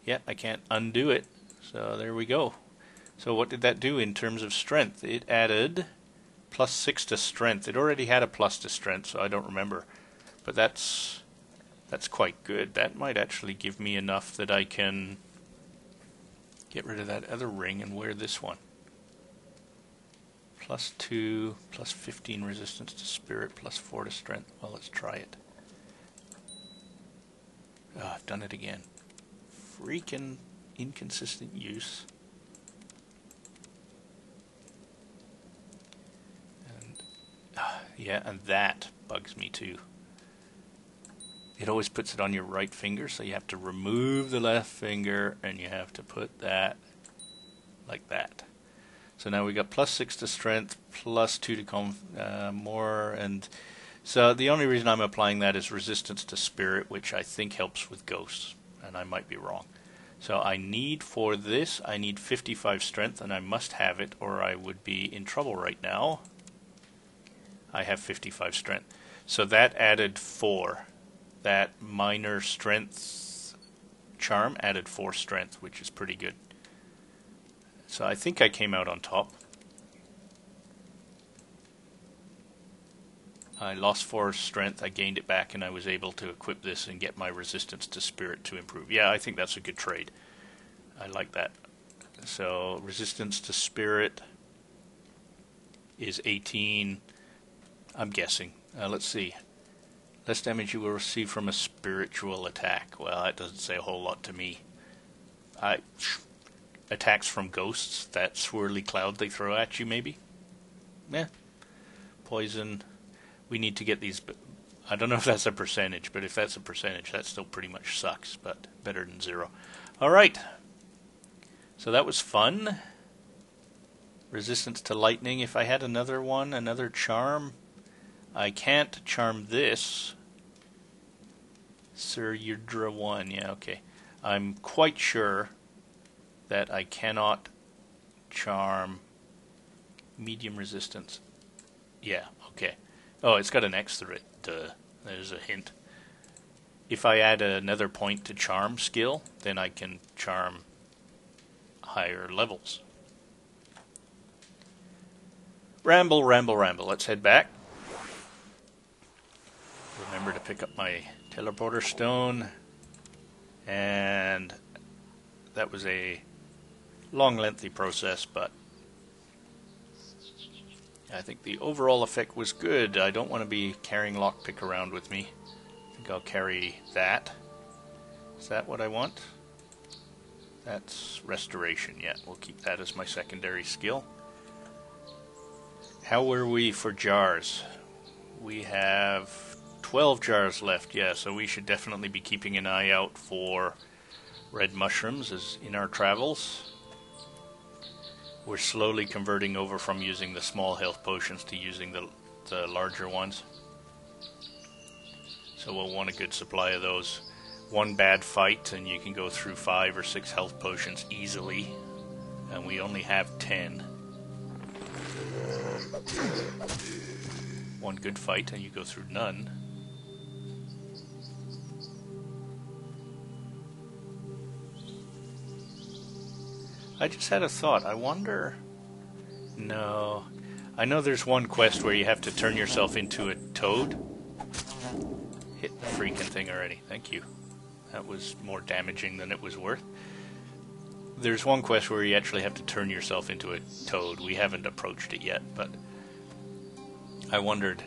Yeah, I can't undo it. So there we go. So what did that do in terms of strength? It added +6 to strength. It already had a plus to strength, so I don't remember. But that's quite good. That might actually give me enough that I can get rid of that other ring and wear this one. +2, +15 resistance to spirit, +4 to strength. Well, let's try it. Oh, I've done it again. Freaking inconsistent use. And yeah, and that bugs me too. It always puts it on your right finger, so you have to remove the left finger and you have to put that like that. So now we got +6 to strength, +2 to more, and so the only reason I'm applying that is resistance to spirit, which I think helps with ghosts, and I might be wrong. So I need for this, I need 55 strength, and I must have it or I would be in trouble right now. I have 55 strength. So that added 4. That minor strength charm added 4 strength, which is pretty good. So I think I came out on top. I lost 4 strength, I gained it back, and I was able to equip this and get my resistance to spirit to improve. Yeah, I think that's a good trade. I like that. So resistance to spirit is 18. I'm guessing. Let's see. Less damage you will receive from a spiritual attack. Well, that doesn't say a whole lot to me. Attacks from ghosts, that swirly cloud they throw at you, maybe? Yeah. Poison. We need to get these. I don't know if that's a percentage, but if that's a percentage, that still pretty much sucks, but better than 0. Alright. So that was fun. Resistance to lightning. If I had another one, another charm. I can't charm this. Sir Yudra 1. Yeah, okay. I'm quite sure that I cannot charm medium resistance. Yeah, okay. Oh, it's got an X through it. Duh. There's a hint. If I add another point to charm skill, then I can charm higher levels. Ramble, ramble, ramble. Let's head back. Remember to pick up my teleporter stone. And that was a long, lengthy process, but I think the overall effect was good. I don't want to be carrying lockpick around with me. I think I'll carry that. Is that what I want? That's restoration. Yeah, we'll keep that as my secondary skill. How were we for jars? We have 12 jars left. Yeah, so we should definitely be keeping an eye out for red mushrooms as in our travels. We're slowly converting over from using the small health potions to using the larger ones. So we'll want a good supply of those. One bad fight and you can go through 5 or 6 health potions easily. And we only have 10. One good fight and you go through none. I just had a thought. I wonder... No. I know there's one quest where you have to turn yourself into a toad. Hit the freaking thing already. Thank you. That was more damaging than it was worth. There's one quest where you actually have to turn yourself into a toad. We haven't approached it yet, but... I wondered,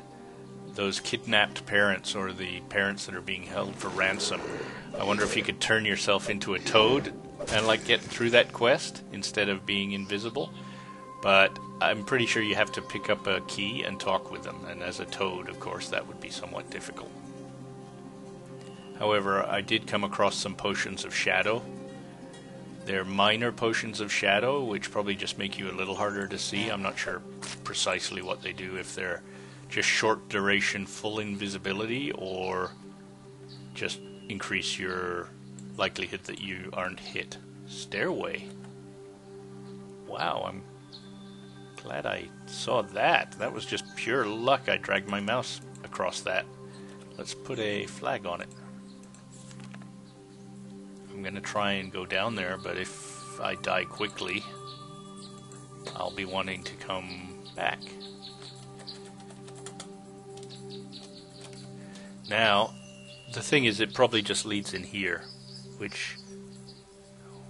those kidnapped parents, or the parents that are being held for ransom, I wonder if you could turn yourself into a toad and like get through that quest instead of being invisible. But I'm pretty sure you have to pick up a key and talk with them, and as a toad, of course, that would be somewhat difficult. However, I did come across some potions of shadow. They're minor potions of shadow, which probably just make you a little harder to see. I'm not sure precisely what they do, if they're just short duration full invisibility, or just increase your likelihood that you aren't hit. Stairway. Wow, I'm glad I saw that. That was just pure luck. I dragged my mouse across that. Let's put a flag on it. I'm going to try and go down there, but if I die quickly, I'll be wanting to come back. Now, the thing is, it probably just leads in here, which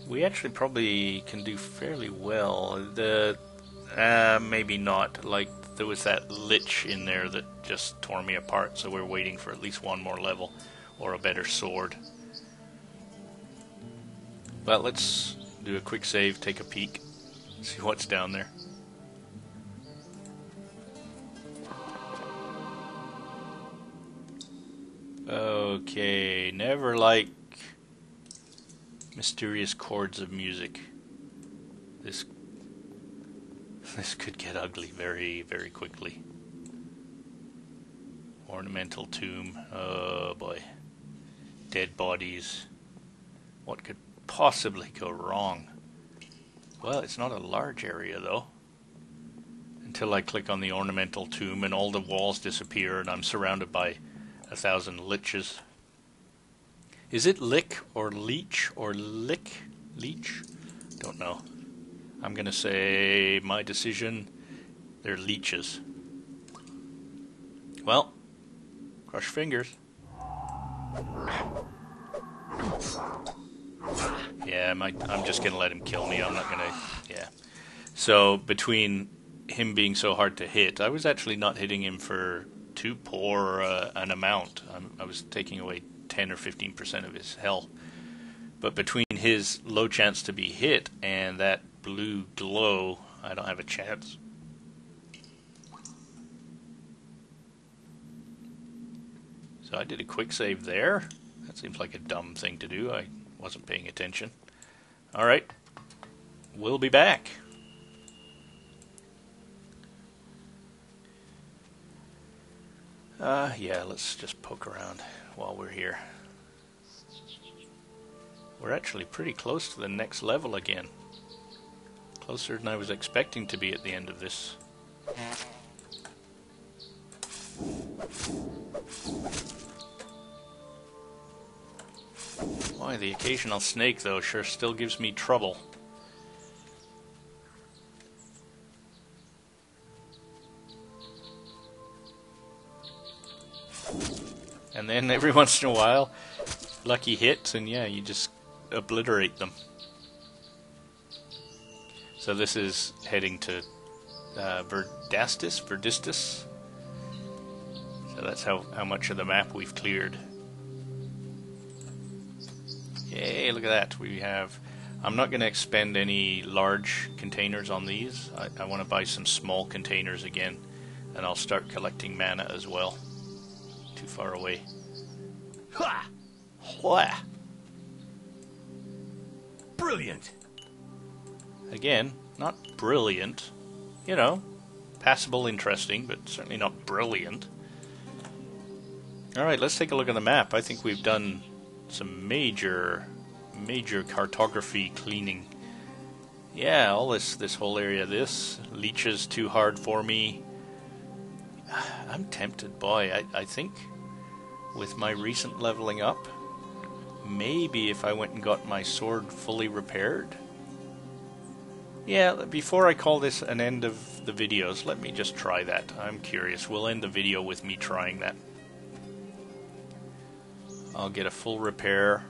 we actually probably can do fairly well. Maybe not. Like, there was that lich in there that just tore me apart, so we're waiting for at least one more level, or a better sword. But let's do a quick save, take a peek, see what's down there. Okay, never like mysterious chords of music. This could get ugly very, very quickly. Ornamental tomb. Oh boy. Dead bodies. What could possibly go wrong? Well, it's not a large area though. Until I click on the ornamental tomb and all the walls disappear and I'm surrounded by 1,000 liches. Is it lick or leech or lick? Leech? Don't know. I'm gonna say my decision. They're leeches. Well, cross your fingers. Yeah, I'm just gonna let him kill me. I'm not gonna. Yeah. So between him being so hard to hit, I was actually not hitting him for too poor an amount. I was taking away 10 or 15% of his health. But between his low chance to be hit and that blue glow, I don't have a chance. So I did a quick save there. That seems like a dumb thing to do. I wasn't paying attention. Alright. We'll be back. Yeah, let's just poke around while we're here. We're actually pretty close to the next level again. Closer than I was expecting to be at the end of this. Boy, the occasional snake, though, sure still gives me trouble. And then every once in a while, lucky hits, and yeah, you just obliterate them. So this is heading to Verdistis. So that's how much of the map we've cleared. Yay, look at that. We have... I'm not going to expend any large containers on these. I want to buy some small containers again, and I'll start collecting mana as well. Too far away. Ha! Hwah! Brilliant! Again, not brilliant. You know, passable, interesting, but certainly not brilliant. Alright, let's take a look at the map. I think we've done some major cartography cleaning. Yeah, all this whole area. This leeches too hard for me. I'm tempted, boy. I think with my recent leveling up, maybe if I went and got my sword fully repaired. Yeah, before I call this an end of the videos, let me just try that. I'm curious. We'll end the video with me trying that. I'll get a full repair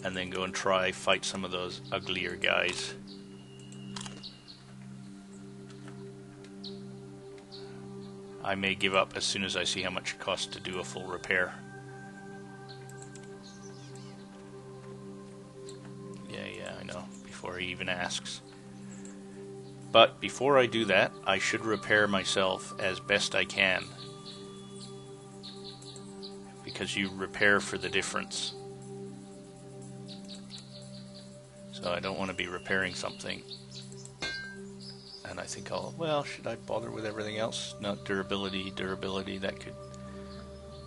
and then go and fight some of those uglier guys. I may give up as soon as I see how much it costs to do a full repair. Yeah, I know, before he even asks. But before I do that, I should repair myself as best I can. Because you repair for the difference. So I don't want to be repairing something. And I think well, should I bother with everything else? Not durability, that could...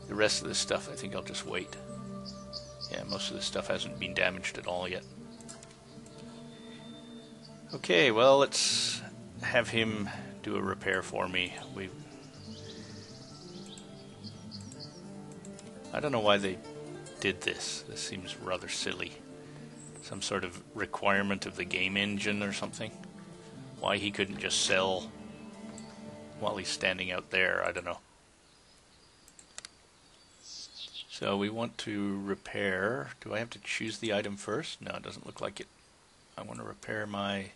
The rest of this stuff, I think I'll just wait. Yeah, most of this stuff hasn't been damaged at all yet. Okay, well, let's have him do a repair for me. I don't know why they did this. This seems rather silly. Some sort of requirement of the game engine or something. Why he couldn't just sell while he's standing out there, I don't know. So we want to repair. Do I have to choose the item first? No, it doesn't look like it. I want to repair my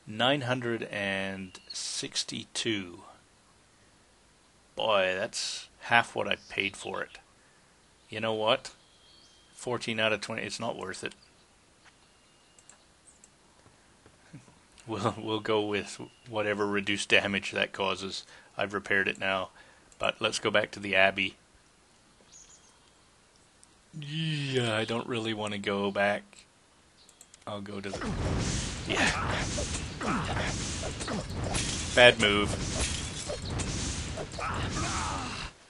962. Boy, that's half what I paid for it. You know what? 14 out of 20, it's not worth it. We'll go with whatever reduced damage that causes. I've repaired it now. But let's go back to the Abbey. Yeah, I don't really want to go back. I'll go to the... Yeah. Bad move.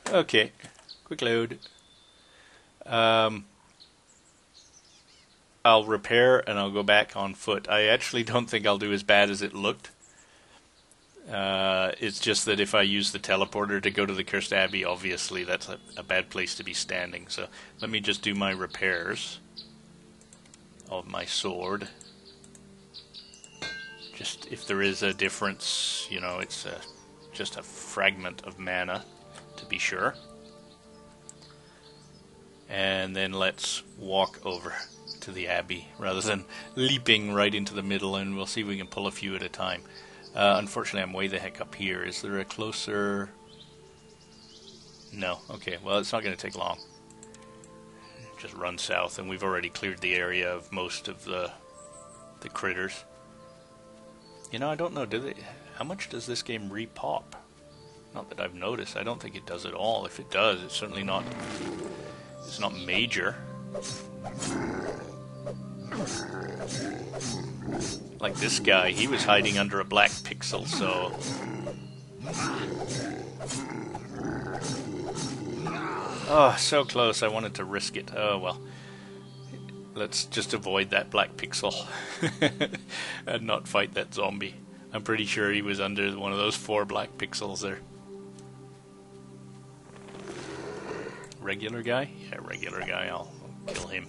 Okay. Quick load. I'll repair and I'll go back on foot. I actually don't think I'll do as bad as it looked. It's just that if I use the teleporter to go to the Cursed Abbey, obviously that's a bad place to be standing. So let me just do my repairs of my sword. Just if there is a difference, you know, it's just a fragment of mana to be sure. And then let's walk over to the Abbey rather than leaping right into the middle, and we'll see if we can pull a few at a time. Unfortunately, I'm way the heck up here. Is there a closer... No. Okay, well, it's not going to take long. Just run south, and we've already cleared the area of most of the critters. You know, I don't know, how much does this game repop? Not that I've noticed. I don't think it does at all. If it does, it's certainly not... It's not major. Like this guy, he was hiding under a black pixel, so... Oh, so close. I wanted to risk it. Oh, well. Let's just avoid that black pixel and not fight that zombie. I'm pretty sure he was under one of those 4 black pixels there. Regular guy? Yeah, regular guy. I'll kill him.